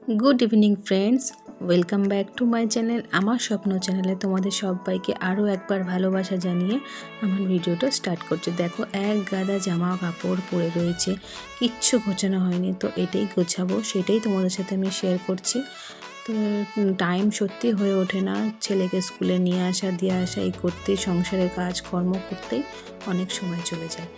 Good evening friends, welcome back to my channel. आमार स्वप्न चैनेले तुम्हादेर सबाइके आरो एकबार भालोबासा जानिए आमार भिडियोटा स्टार्ट करछि। देखो एक गादा जामा कापड़ पड़े रयेछे, किच्छु गोछानो हयनि, तो एटाई गोछाबो सेटाई तोमादेर साथे आमि शेयर करछि। तो टाइम सत्यि हये ओठे ना, छेलेके स्कुले निये आसा दिये आसा एई करतेई संसारेर काज कर्म करतेई अनेक समय चले जाय।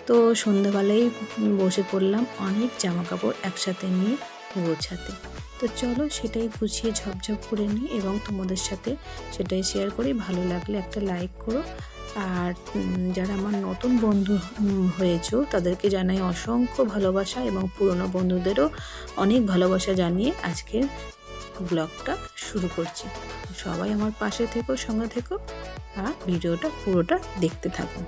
तो सन्ध्याबेलाय बसे पड़लाम अनेक जामा कापड़ एकसाथे निये गोछाते। तो चलो सेटाई गुछिए झपझप करे निई एबं तोमादेर साथे सेटाई शेयर करी। भालो लागले एकटा लाइक करो और जारा आमार नतुन बंधु हयेछो तादेरके जानाई असंख्य भालोबासा एबं पुरानो बंधुदेरও अनेक भालोबासा जानिए आजकेर ब्लगटा शुरू करछि। सबाई आमार पाशे থেকো, संगे থেকো और भिडियोटा पुरोटा देखते থাকো।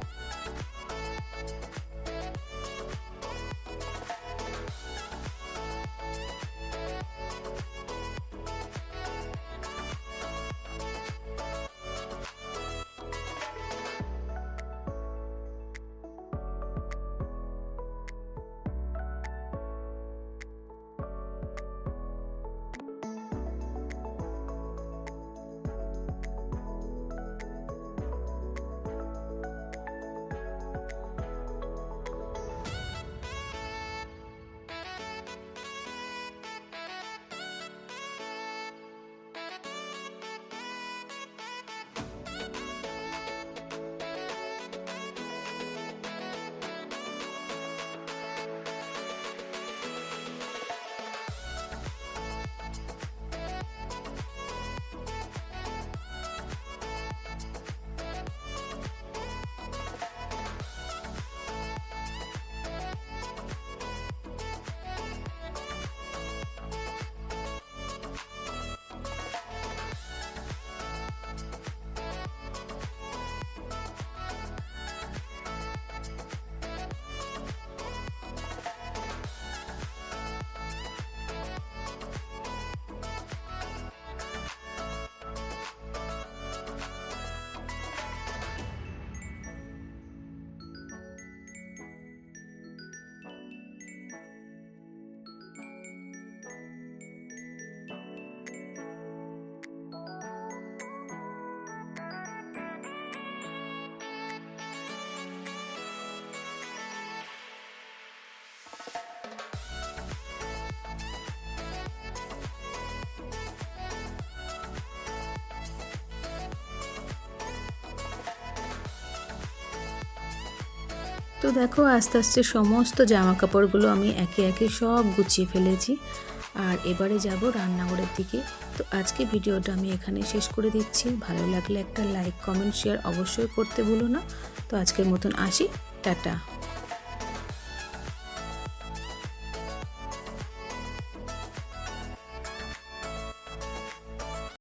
तो देखो आस्ते आस्ते समस्त जामा कापड़गुलो आमी एके एके सब गुछिए फेलेছি আর এবারে যাব রান্নাঘরের দিকে। তো আজকে ভিডিওটা আমি এখানে শেষ করে দিচ্ছি। ভালো লাগলে একটা লাইক কমেন্ট শেয়ার অবশ্যই করতে ভুলো না। তো আজকের মতন আসি, টাটা।